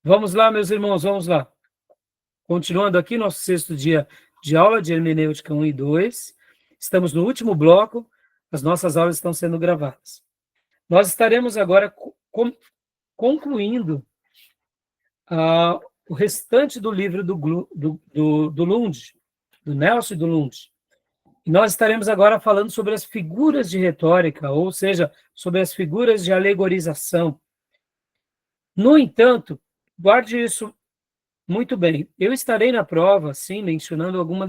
Vamos lá, meus irmãos, vamos lá. Continuando aqui, nosso sexto dia de aula de hermenêutica 1 e 2. Estamos no último bloco, as nossas aulas estão sendo gravadas. Nós estaremos agora concluindo o restante do livro do Lund, do Nelson e do Lund. E nós estaremos agora falando sobre as figuras de retórica, ou seja, sobre as figuras de alegorização. No entanto, guarde isso muito bem. Eu estarei na prova, sim, mencionando alguma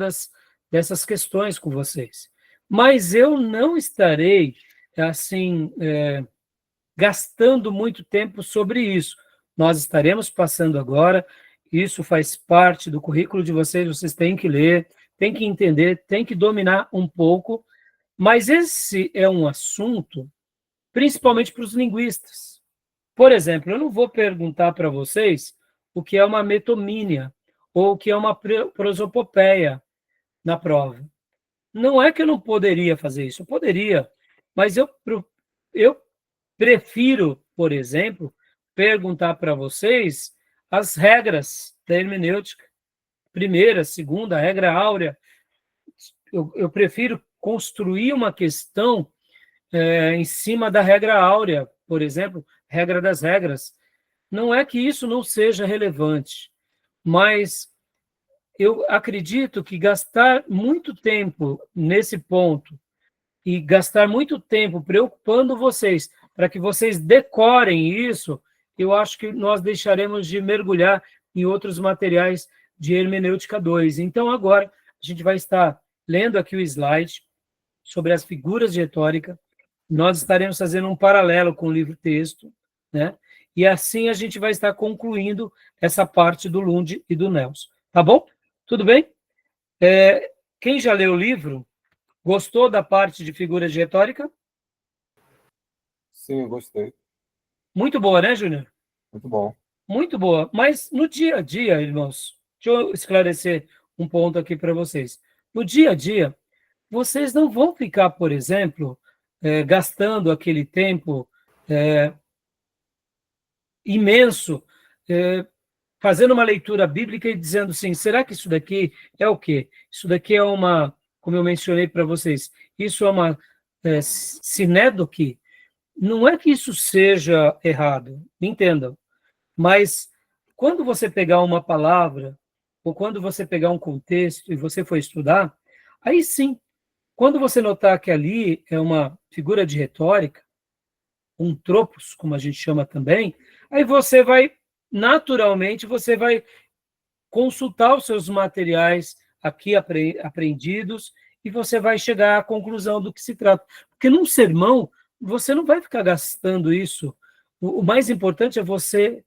dessas questões com vocês. Mas eu não estarei, assim, gastando muito tempo sobre isso. Nós estaremos passando agora, isso faz parte do currículo de vocês têm que ler, têm que entender, têm que dominar um pouco, mas esse é um assunto, principalmente para os linguistas. Por exemplo, eu não vou perguntar para vocês o que é uma metomínia ou o que é uma prosopopeia na prova. Não é que eu não poderia fazer isso, eu poderia, mas eu prefiro, por exemplo, perguntar para vocês as regras da hermenêutica. Primeira, segunda, regra áurea. Eu prefiro construir uma questão em cima da regra áurea, por exemplo, regra das regras. Não é que isso não seja relevante, mas eu acredito que gastar muito tempo nesse ponto e gastar muito tempo preocupando vocês para que vocês decorem isso, eu acho que nós deixaremos de mergulhar em outros materiais de hermenêutica 2. Então, agora, a gente vai estar lendo aqui o slide sobre as figuras de retórica. Nós estaremos fazendo um paralelo com o livro-texto, né? E assim a gente vai estar concluindo essa parte do Lund e do Nelson. Tá bom? Tudo bem? Quem já leu o livro, gostou da parte de figuras de retórica? Sim, gostei. Muito boa, né, Júnior? Muito bom. Muito boa. Mas no dia a dia, irmãos, deixa eu esclarecer um ponto aqui para vocês. No dia a dia, vocês não vão ficar, por exemplo, gastando aquele tempo imenso, fazendo uma leitura bíblica e dizendo assim, será que isso daqui é o quê? Isso daqui é uma, como eu mencionei para vocês, isso é uma sinédoque? Não é que isso seja errado, entendam, mas quando você pegar uma palavra, ou quando você pegar um contexto e você for estudar, aí sim, quando você notar que ali é uma figura de retórica, um tropos, como a gente chama também, aí você vai, naturalmente, você vai consultar os seus materiais aqui aprendidos e você vai chegar à conclusão do que se trata. Porque num sermão, você não vai ficar gastando isso. O mais importante é você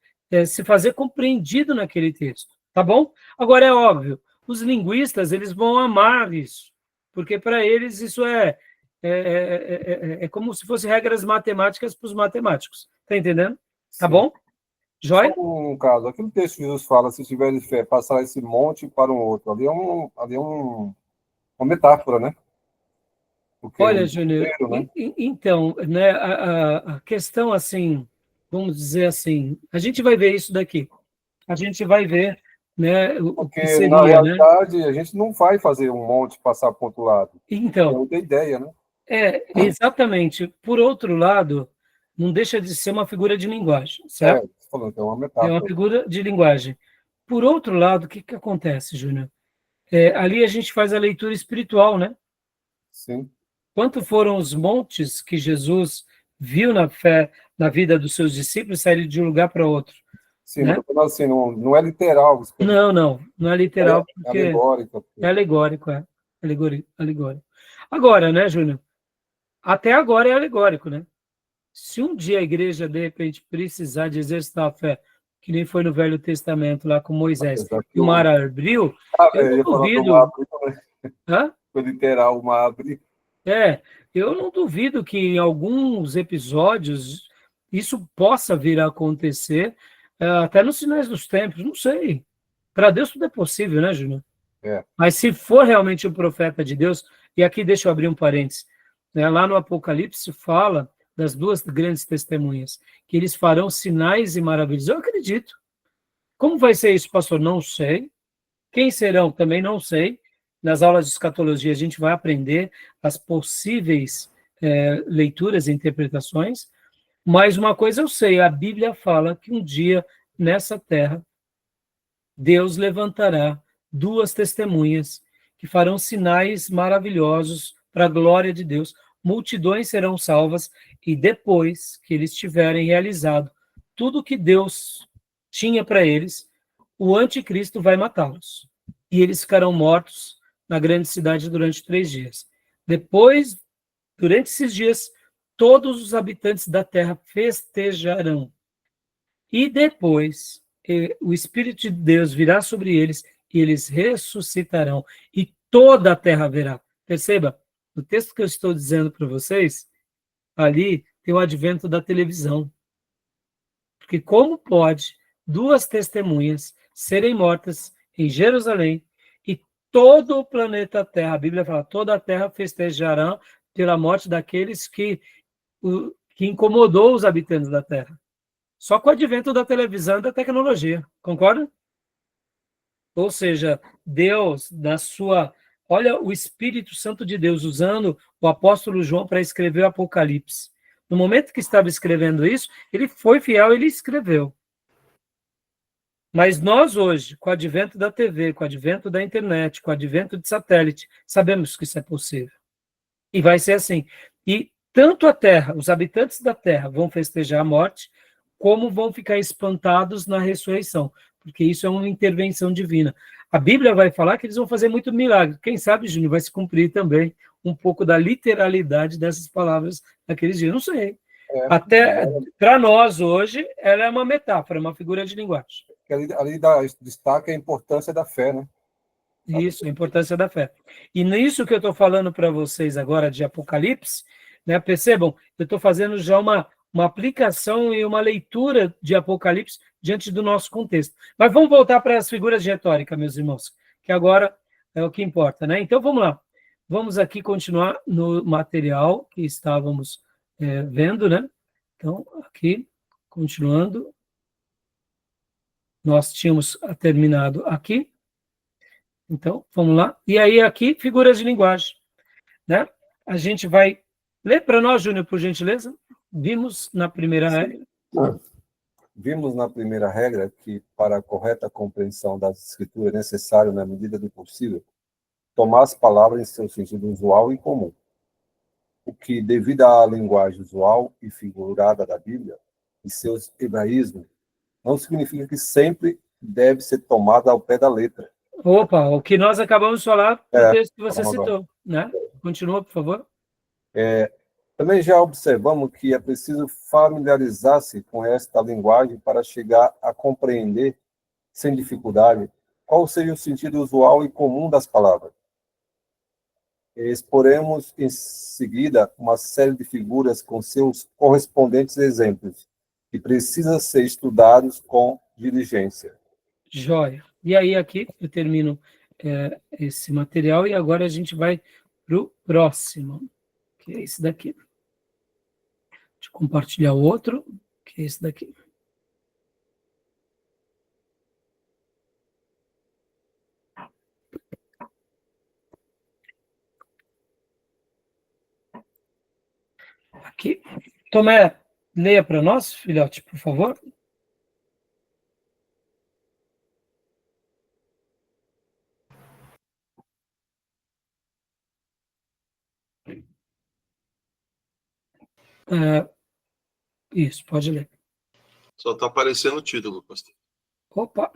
se fazer compreendido naquele texto, tá bom? Agora, é óbvio, os linguistas, eles vão amar isso, porque para eles isso é como se fossem regras matemáticas para os matemáticos. Tá entendendo? Tá Sim. bom? Joia? Só um caso, aquele texto que Jesus fala, se tiver fé, passar esse monte para um outro. Ali é uma metáfora, né? Porque é Olha, um Júnior, roteiro, né? então, né, a questão, assim, vamos dizer assim, a gente vai ver isso daqui. A gente vai ver, né, o que Porque, na seria, né? realidade, a gente não vai fazer um monte passar para o outro lado. É Então, outra ideia, né? exatamente. Por outro lado, não deixa de ser uma figura de linguagem, certo? Você falou que é uma É uma metáfora. figura de linguagem. Por outro lado, o que acontece, Júnior? Ali a gente faz a leitura espiritual, né? Sim. Quanto foram os montes que Jesus viu na fé, na vida dos seus discípulos, saírem de um lugar para outro? Sim, Né? mas eu falando assim, não é literal. Não é literal, porque Alegórica. é alegórico, alegórico. Agora, né, Júnior? Até agora é alegórico, né? Se um dia a igreja, de repente, precisar de exercitar a fé, que nem foi no Velho Testamento, lá com Moisés, e o mar abriu, eu Eu não ia falar do duvido. Mabri também. Hã? Foi literal, uma abre. Eu não duvido que em alguns episódios isso possa vir a acontecer, até nos sinais dos tempos, não sei. Para Deus tudo é possível, né, Júnior? É. Mas se for realmente o profeta de Deus, e aqui deixa eu abrir um parênteses, né, lá no Apocalipse fala das duas grandes testemunhas, que eles farão sinais e maravilhas. Eu acredito. Como vai ser isso, pastor? Não sei. Quem serão? Também não sei. Nas aulas de escatologia a gente vai aprender as possíveis leituras e interpretações, mas uma coisa eu sei, a Bíblia fala que um dia, nessa terra, Deus levantará duas testemunhas que farão sinais maravilhosos para a glória de Deus. Multidões serão salvas e depois que eles tiverem realizado tudo que Deus tinha para eles, o anticristo vai matá-los. E eles ficarão mortos na grande cidade durante 3 dias. Depois, durante esses dias, todos os habitantes da terra festejarão. E depois, o Espírito de Deus virá sobre eles e eles ressuscitarão. E toda a terra verá. Perceba, no texto que eu estou dizendo para vocês, ali tem o advento da televisão. Porque como pode duas testemunhas serem mortas em Jerusalém e todo o planeta Terra, a Bíblia fala, toda a terra festejará pela morte daqueles que incomodou os habitantes da Terra. Só com o advento da televisão e da tecnologia, concorda? Ou seja, Deus, na sua... Olha o Espírito Santo de Deus usando o apóstolo João para escrever o Apocalipse. No momento que estava escrevendo isso, ele foi fiel, ele escreveu. Mas nós hoje, com o advento da TV, com o advento da internet, com o advento de satélite, sabemos que isso é possível. E vai ser assim. E tanto a Terra, os habitantes da Terra vão festejar a morte, como vão ficar espantados na ressurreição, porque isso é uma intervenção divina. A Bíblia vai falar que eles vão fazer muito milagre. Quem sabe, Júnior, vai se cumprir também um pouco da literalidade dessas palavras naqueles dias. Não sei. Até para nós hoje, ela é uma metáfora, uma figura de linguagem. Ali destaca a importância da fé, né? Isso, a importância da fé. E nisso que eu estou falando para vocês agora de Apocalipse, né, percebam, eu estou fazendo já uma aplicação e uma leitura de Apocalipse diante do nosso contexto. Mas vamos voltar para as figuras de retórica, meus irmãos, que agora é o que importa, né? Então vamos lá. Vamos aqui continuar no material que estávamos vendo, né? Então, aqui, continuando. Nós tínhamos terminado aqui. Então, vamos lá. E aí, aqui, figuras de linguagem. Né? A gente vai ler para nós, Júnior, por gentileza. Vimos na primeira regra. Vimos na primeira regra que, para a correta compreensão das escrituras, é necessário, na medida do possível, tomar as palavras em seu sentido usual e comum. O que, devido à linguagem usual e figurada da Bíblia e seus hebraísmos, não significa que sempre deve ser tomada ao pé da letra. Opa, o que nós acabamos de falar no texto que você citou, né? Continua, por favor. Também já observamos que é preciso familiarizar-se com esta linguagem para chegar a compreender, sem dificuldade, qual seria o sentido usual e comum das palavras. Exporemos em seguida uma série de figuras com seus correspondentes exemplos, que precisam ser estudados com diligência. Joia. E aí, aqui, eu termino esse material e agora a gente vai para o próximo, que é esse daqui. Deixa eu compartilhar o outro, que é esse daqui. Aqui. Tomé, leia para nós, filhote, por favor. Isso, pode ler. Só está aparecendo o título, pastor. Opa,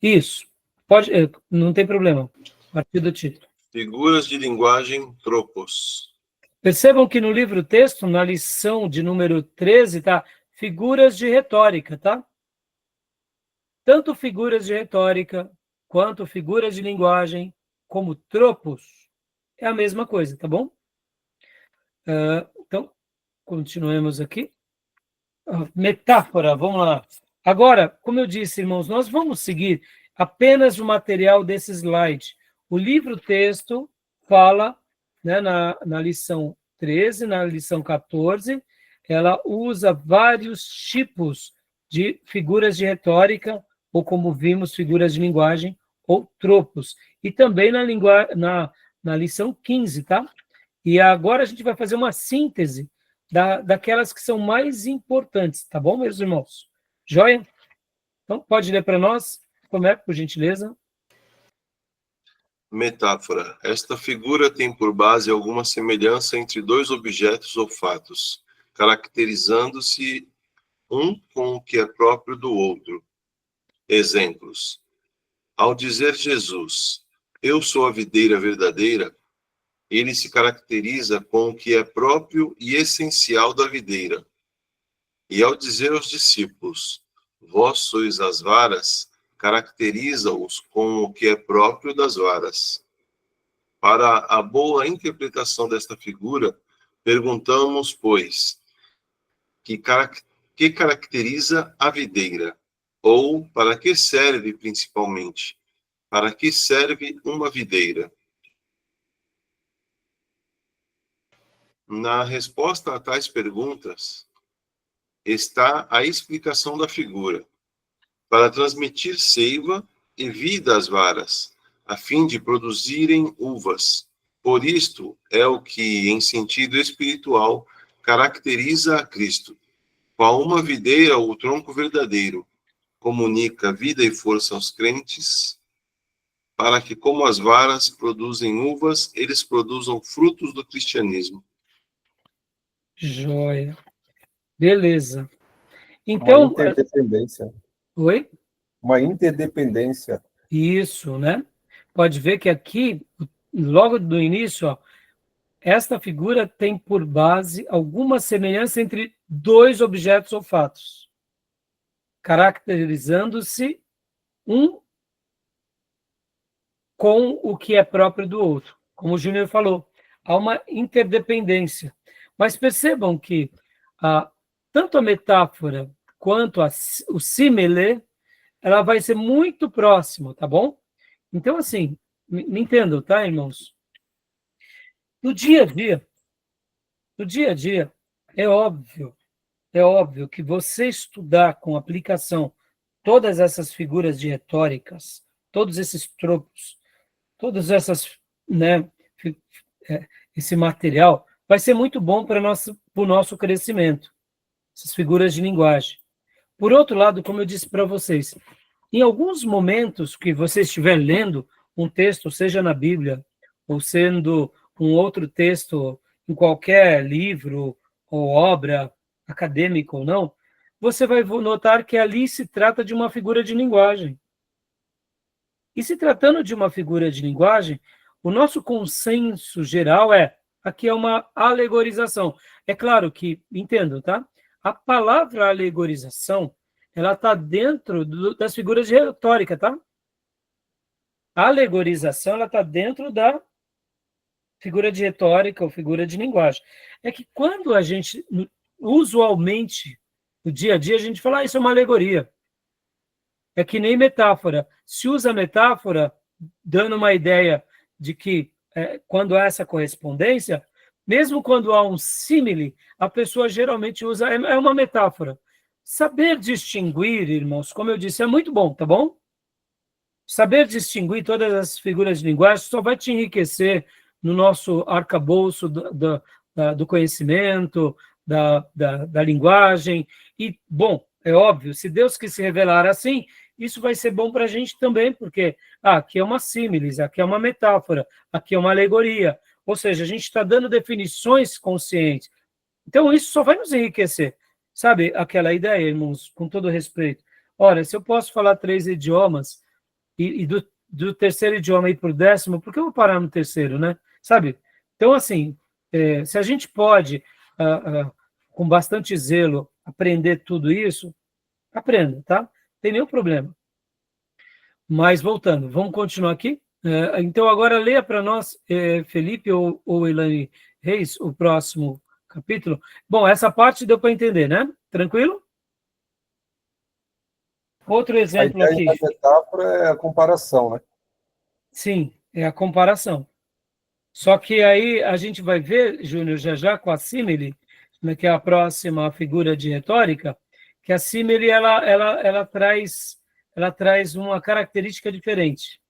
isso. Pode, não tem problema. A partir do título. Figuras de linguagem tropos. Percebam que no livro texto, na lição de número 13, tá? Figuras de retórica, tá? Tanto figuras de retórica, quanto figuras de linguagem, como tropos, é a mesma coisa, tá bom? Então, continuemos aqui. Metáfora, vamos lá. Agora, como eu disse, irmãos, nós vamos seguir apenas o material desse slide. O livro-texto fala, né, na lição 13, na lição 14, ela usa vários tipos de figuras de retórica ou como vimos, figuras de linguagem ou tropos. E também na lição 15, tá? E agora a gente vai fazer uma síntese daquelas que são mais importantes, tá bom, meus irmãos? Joia? Então, pode ler para nós, Tomé, por gentileza. Metáfora. Esta figura tem por base alguma semelhança entre dois objetos ou fatos, caracterizando-se um com o que é próprio do outro. Exemplos. Ao dizer Jesus, eu sou a videira verdadeira, ele se caracteriza com o que é próprio e essencial da videira. E ao dizer aos discípulos, vós sois as varas, caracteriza-os com o que é próprio das varas. Para a boa interpretação desta figura, perguntamos, pois, que caracteriza a videira? Ou para que serve principalmente? Para que serve uma videira? Na resposta a tais perguntas está a explicação da figura, para transmitir seiva e vida às varas, a fim de produzirem uvas. Por isto é o que, em sentido espiritual, caracteriza a Cristo. Qual uma videira ou tronco verdadeiro, comunica vida e força aos crentes, para que, como as varas produzem uvas, eles produzam frutos do cristianismo. Joia. Beleza. Uma Então, interdependência. oi? Uma interdependência. Isso, né? Pode ver que aqui, logo do início, ó, esta figura tem por base alguma semelhança entre dois objetos ou fatos, caracterizando-se um com o que é próprio do outro. Como o Júnior falou, há uma interdependência. Mas percebam que tanto a metáfora quanto o símile, ela vai ser muito próximo, tá bom? Então, assim, me entendam, tá, irmãos? No dia a dia, é óbvio que você estudar com aplicação todas essas figuras de retóricas, todos esses tropos, todas essas, né, esse material, vai ser muito bom para o nosso crescimento, essas figuras de linguagem. Por outro lado, como eu disse para vocês, em alguns momentos que você estiver lendo um texto, seja na Bíblia, ou sendo um outro texto em qualquer livro ou obra, acadêmica ou não, você vai notar que ali se trata de uma figura de linguagem. E se tratando de uma figura de linguagem, o nosso consenso geral aqui é uma alegorização. É claro que, entendo, tá? A palavra alegorização, ela está dentro das figuras de retórica, tá? A alegorização, ela está dentro da figura de retórica ou figura de linguagem. É que quando a gente, usualmente, no dia a dia, a gente fala, isso é uma alegoria. É que nem metáfora. Se usa metáfora, dando uma ideia de que, quando há essa correspondência, mesmo quando há um símile, a pessoa geralmente usa, é uma metáfora. Saber distinguir, irmãos, como eu disse, é muito bom, tá bom? Saber distinguir todas as figuras de linguagem só vai te enriquecer no nosso arcabouço do conhecimento, da linguagem. E, bom, é óbvio, se Deus quis se revelar assim, isso vai ser bom para a gente também, porque aqui é uma símilis, aqui é uma metáfora, aqui é uma alegoria. Ou seja, a gente está dando definições conscientes. Então, isso só vai nos enriquecer. Sabe aquela ideia, irmãos, com todo respeito? Ora, se eu posso falar 3 idiomas, e do terceiro idioma ir para o 10º, por que eu vou parar no terceiro, né? Sabe? Então, assim, se a gente pode, com bastante zelo, aprender tudo isso, aprenda, tá? Não tem nenhum problema. Mas, voltando, vamos continuar aqui? Então, agora leia para nós, Felipe ou Elaine Reis, o próximo capítulo. Bom, essa parte deu para entender, né? Tranquilo? Outro exemplo aqui. A metáfora é a comparação, né? Sim, é a comparação. Só que aí a gente vai ver, Júnior, já com a símile, né, que é a próxima figura de retórica, que a símile ela traz ela traz uma característica diferente,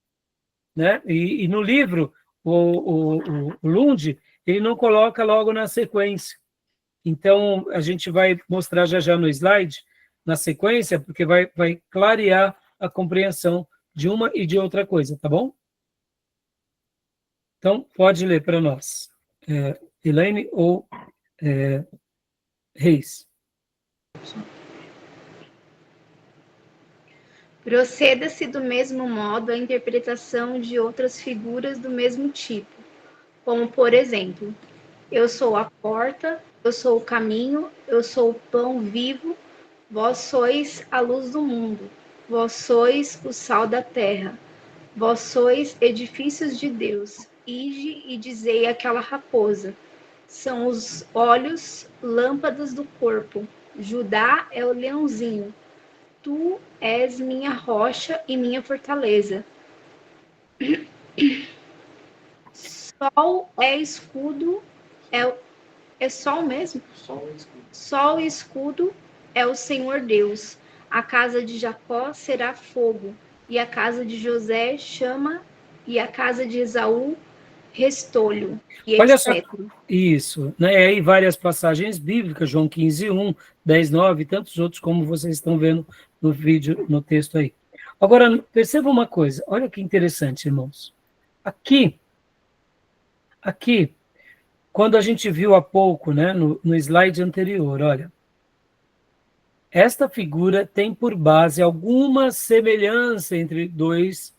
né? E no livro, o Lund, ele não coloca logo na sequência. Então, a gente vai mostrar já no slide, na sequência, porque vai clarear a compreensão de uma e de outra coisa, tá bom? Então, pode ler para nós, Elaine ou Reis. Proceda-se do mesmo modo a interpretação de outras figuras do mesmo tipo, como, por exemplo, eu sou a porta, eu sou o caminho, eu sou o pão vivo, vós sois a luz do mundo, vós sois o sal da terra, vós sois edifícios de Deus. Ide e dizei àquela raposa, são os olhos lâmpadas do corpo, Judá é o leãozinho, tu és minha rocha e minha fortaleza. Sol é escudo, é sol mesmo? Sol e escudo é o Senhor Deus. A casa de Jacó será fogo, e a casa de José chama, e a casa de Esaú restolho, e Olha só, etc. isso, né? E aí várias passagens bíblicas, João 15:1, 10:9 e tantos outros, como vocês estão vendo no vídeo, no texto aí. Agora, perceba uma coisa, olha que interessante, irmãos. Aqui, quando a gente viu há pouco, né, no slide anterior, olha, esta figura tem por base alguma semelhança entre dois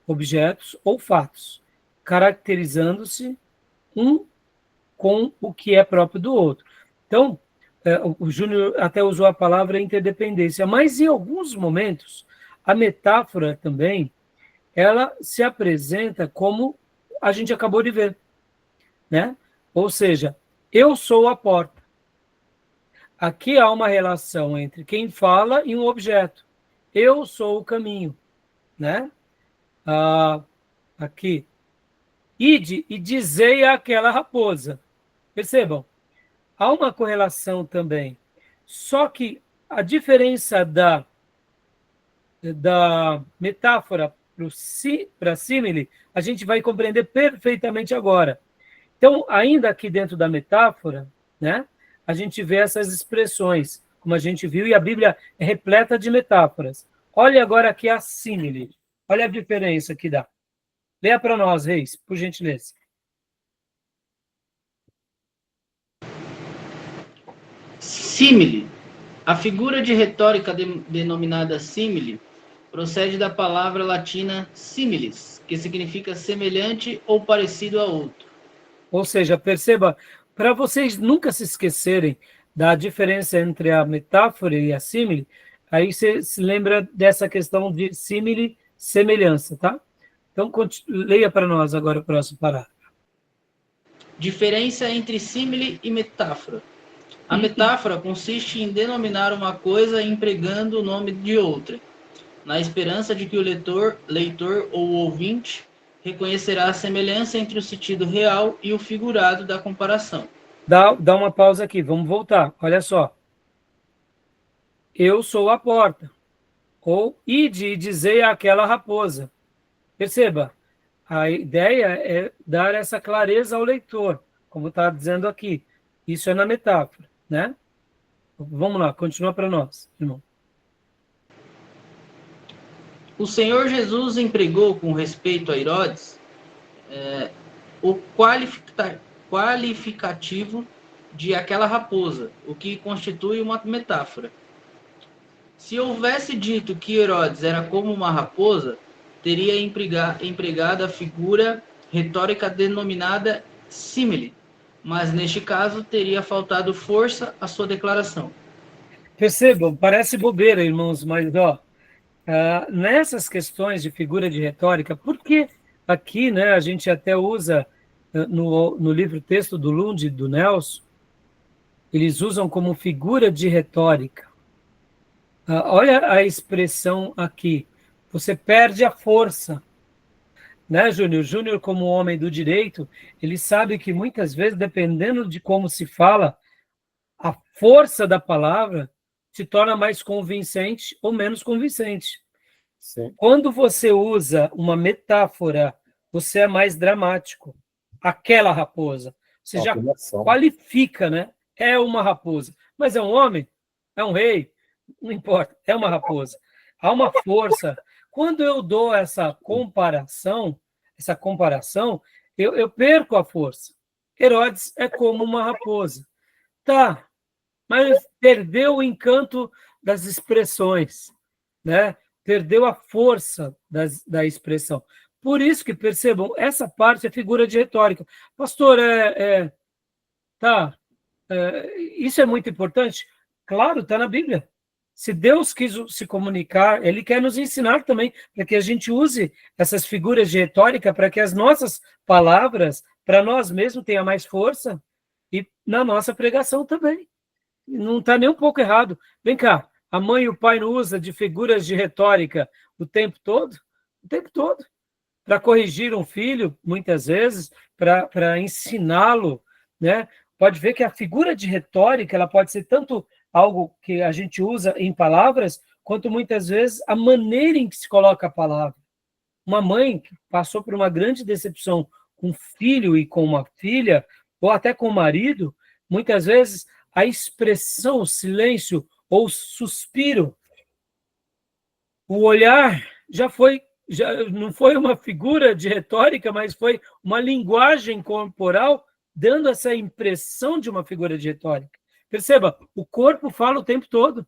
objetos ou fatos, caracterizando-se um com o que é próprio do outro. Então, o Júnior até usou a palavra interdependência, mas em alguns momentos, a metáfora também, ela se apresenta como a gente acabou de ver, né? Ou seja, eu sou a porta. Aqui há uma relação entre quem fala e um objeto. Eu sou o caminho, né? Aqui. Ide e dizei àquela raposa. Percebam, há uma correlação também. Só que a diferença da metáfora para símile, a gente vai compreender perfeitamente agora. Então, ainda aqui dentro da metáfora, né, a gente vê essas expressões, como a gente viu, e a Bíblia é repleta de metáforas. Olha agora aqui a símile. Olha a diferença que dá. Leia para nós, Reis, por gentileza. Símile. A figura de retórica denominada símile procede da palavra latina similis, que significa semelhante ou parecido a outro. Ou seja, perceba, para vocês nunca se esquecerem da diferença entre a metáfora e a símile, aí você se lembra dessa questão de símile, semelhança, tá? Então, leia para nós agora o próximo parágrafo. Diferença entre símile e metáfora. A metáfora consiste em denominar uma coisa empregando o nome de outra, na esperança de que o leitor ou ouvinte reconhecerá a semelhança entre o sentido real e o figurado da comparação. Dá uma pausa aqui, vamos voltar. Olha só. Eu sou a porta. Ou ide e dizei àquela raposa. Perceba, a ideia é dar essa clareza ao leitor, como está dizendo aqui. Isso é na metáfora, né? Vamos lá, continua para nós, irmão. O Senhor Jesus empregou com respeito a Herodes o qualificativo de aquela raposa, o que constitui uma metáfora. Se houvesse dito que Herodes era como uma raposa, teria empregado a figura retórica denominada símile, mas neste caso teria faltado força à sua declaração. Percebam, parece bobeira, irmãos, mas nessas questões de figura de retórica, porque aqui, né, a gente até usa no livro texto do Lund e do Nelson, eles usam como figura de retórica. Olha a expressão aqui, você perde a força, né, Júnior? Júnior, como homem do direito, ele sabe que muitas vezes, dependendo de como se fala, a força da palavra se torna mais convincente ou menos convincente. Sim. Quando você usa uma metáfora, você é mais dramático. Aquela raposa. Você já Afirmação. qualifica, né? É uma raposa. Mas é um homem? É um rei? Não importa. É uma raposa. Há uma força. Quando eu dou essa comparação, eu perco a força. Herodes é como uma raposa. Tá, mas perdeu o encanto das expressões, né? Perdeu a força da expressão. Por isso que, percebam, essa parte é figura de retórica. Pastor, isso é muito importante? Claro, está na Bíblia. Se Deus quis se comunicar, Ele quer nos ensinar também, para que a gente use essas figuras de retórica, para que as nossas palavras, para nós mesmos, tenham mais força, e na nossa pregação também. Não está nem um pouco errado. Vem cá, a mãe e o pai não usam de figuras de retórica o tempo todo? O tempo todo. Para corrigir um filho, muitas vezes, para ensiná-lo, né? Pode ver que a figura de retórica ela pode ser tanto algo que a gente usa em palavras, quanto muitas vezes a maneira em que se coloca a palavra. Uma mãe que passou por uma grande decepção com um filho e com uma filha, ou até com o marido, muitas vezes a expressão, o silêncio ou suspiro, o olhar já não foi uma figura de retórica, mas foi uma linguagem corporal dando essa impressão de uma figura de retórica. Perceba, o corpo fala o tempo todo.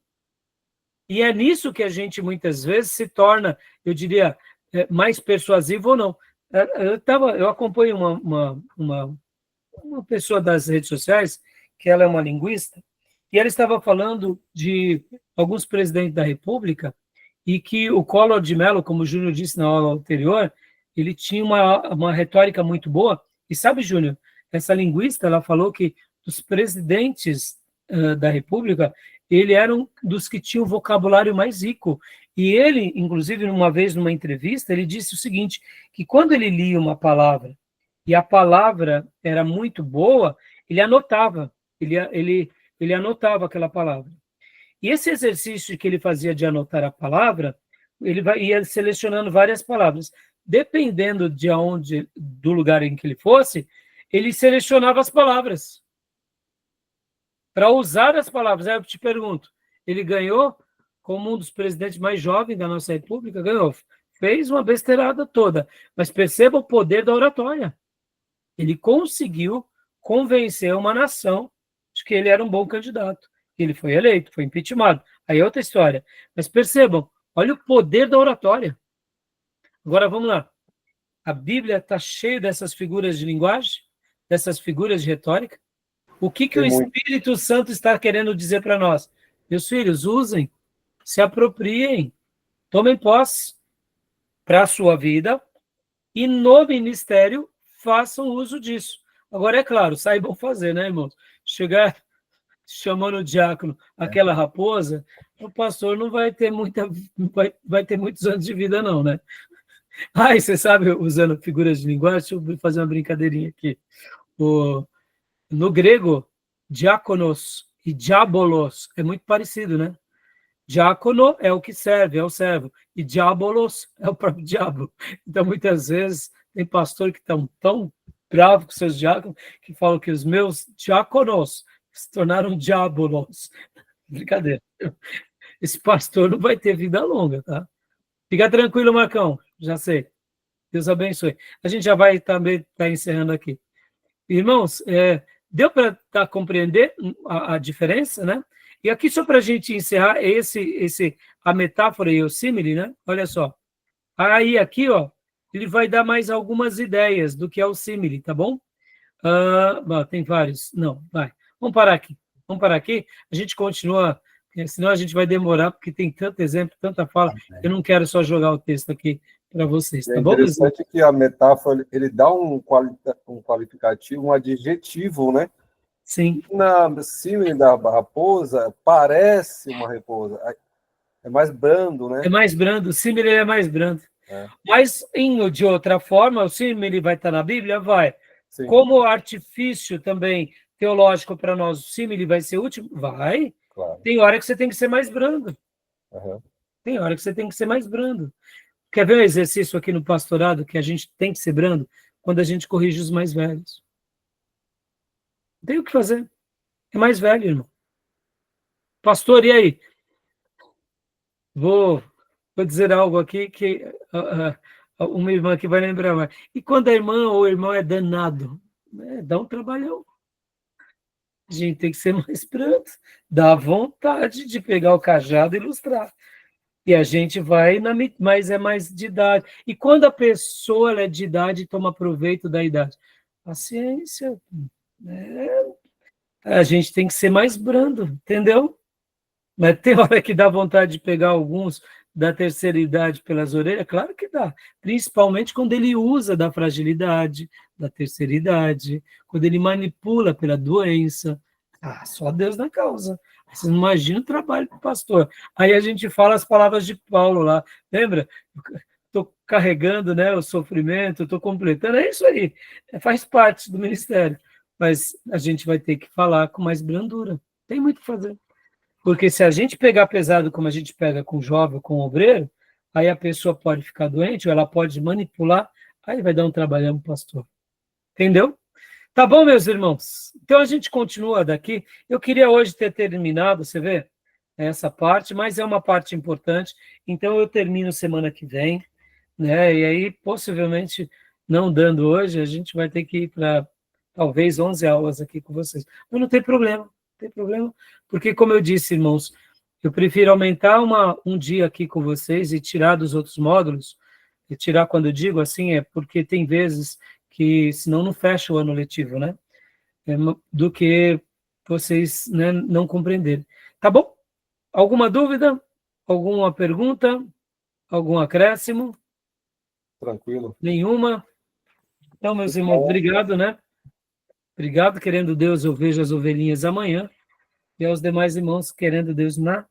E é nisso que a gente muitas vezes se torna, eu diria, mais persuasivo ou não. Eu acompanho uma pessoa das redes sociais, que ela é uma linguista, e ela estava falando de alguns presidentes da República, e que o Collor de Mello, como o Júnior disse na aula anterior, ele tinha uma retórica muito boa. E sabe, Júnior, essa linguista, ela falou que os presidentes da República, ele era um dos que tinha o vocabulário mais rico. E ele, inclusive, uma vez numa entrevista, ele disse o seguinte, que quando ele lia uma palavra e a palavra era muito boa, ele anotava, ele anotava aquela palavra. E esse exercício que ele fazia de anotar a palavra, ia selecionando várias palavras. Dependendo do lugar em que ele fosse, ele selecionava as palavras. Para usar as palavras. Aí eu te pergunto, ele ganhou como um dos presidentes mais jovens da nossa república? Ganhou. Fez uma besteirada toda. Mas perceba o poder da oratória. Ele conseguiu convencer uma nação de que ele era um bom candidato. Ele foi eleito, foi impeachmentado. Aí é outra história. Mas percebam, olha o poder da oratória. Agora vamos lá. A Bíblia está cheia dessas figuras de linguagem, dessas figuras de retórica. O que o Espírito Santo está querendo dizer para nós? Meus filhos, usem, se apropriem, tomem posse para a sua vida e no ministério façam uso disso. Agora, é claro, saibam fazer, né, irmãos? Chegar chamando o diácono aquela raposa, o pastor não vai ter vai ter muitos anos de vida, não, né? Ai, você sabe, usando figuras de linguagem, deixa eu fazer uma brincadeirinha aqui. No grego, diáconos e diabolos é muito parecido, né? Diácono é o que serve, é o servo, e diabolos é o próprio diabo. Então, muitas vezes, tem pastor que estão tão bravos com seus diáconos que falam que os meus diáconos se tornaram diabolos. Brincadeira. Esse pastor não vai ter vida longa, tá? Fica tranquilo, Marcão, já sei. Deus abençoe. A gente já vai também estar encerrando aqui. Irmãos, deu para compreender a diferença, né? E aqui, só para a gente encerrar, a metáfora e o símile, né? Olha só. Aí, aqui, ó, ele vai dar mais algumas ideias do que é o símile, tá bom? Tem vários. Não, vai. Vamos parar aqui. A gente continua, senão a gente vai demorar, porque tem tanto exemplo, tanta fala. Eu não quero só jogar o texto aqui para vocês, tá bom? É interessante que a metáfora, ele dá um qualificativo, um adjetivo, né? Sim. Na símile da raposa, parece uma raposa. É mais brando, né? É mais brando, o símile é mais brando. Mas, de outra forma, o símile vai estar na Bíblia? Vai. Sim. Como artifício também teológico para nós, o símile vai ser útil? Vai. Claro. Tem hora que você tem que ser mais brando. Tem hora que você tem que ser mais brando. Quer ver um exercício aqui no pastorado que a gente tem que ser brando? Quando a gente corrige os mais velhos. Não tem o que fazer. É mais velho, irmão. Pastor, e aí? Vou dizer algo aqui que uma irmã aqui vai lembrar mais. E quando a irmã ou o irmão é danado? Dá um trabalhão. A gente tem que ser mais brando. Dá vontade de pegar o cajado e ilustrar. E a gente vai, mas é mais de idade. E quando a pessoa ela é de idade, toma proveito da idade. Paciência. A gente tem que ser mais brando, entendeu? Mas tem hora que dá vontade de pegar alguns da terceira idade pelas orelhas? Claro que dá. Principalmente quando ele usa da fragilidade, da terceira idade, quando ele manipula pela doença. Só Deus na causa. Vocês não imaginam o trabalho do pastor. Aí a gente fala as palavras de Paulo lá. Lembra? Estou carregando, né, o sofrimento, estou completando. É isso aí. Faz parte do ministério. Mas a gente vai ter que falar com mais brandura. Tem muito o que fazer. Porque se a gente pegar pesado como a gente pega com o jovem, com o obreiro, aí a pessoa pode ficar doente, ou ela pode manipular, aí vai dar um trabalhão para o pastor. Entendeu? Tá bom, meus irmãos? Então a gente continua daqui. Eu queria hoje ter terminado, você vê, essa parte, mas é uma parte importante. Então eu termino semana que vem, né? E aí, possivelmente, não dando hoje, a gente vai ter que ir para talvez 11 aulas aqui com vocês. Mas não tem problema, porque, como eu disse, irmãos, eu prefiro aumentar um dia aqui com vocês e tirar dos outros módulos. E tirar, quando eu digo assim, é porque tem vezes que senão não fecha o ano letivo, né? Do que vocês, né, não compreenderem. Tá bom? Alguma dúvida? Alguma pergunta? Algum acréscimo? Tranquilo. Nenhuma? Então, meus irmãos, obrigado, né? Obrigado, querendo Deus, eu vejo as ovelhinhas amanhã. E aos demais irmãos, querendo Deus, na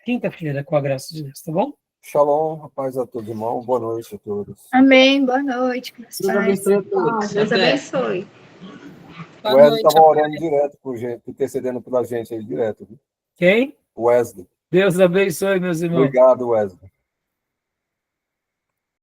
quinta-feira, com a graça de Deus, tá bom? Shalom, a paz a todos, irmão. Boa noite a todos. Amém. Boa noite. Deus abençoe a todos. Deus abençoe. O Wesley estava orando direto por gente, intercedendo pela gente aí direto. Viu? Quem? Wesley. Deus abençoe, meus irmãos. Obrigado, Wesley.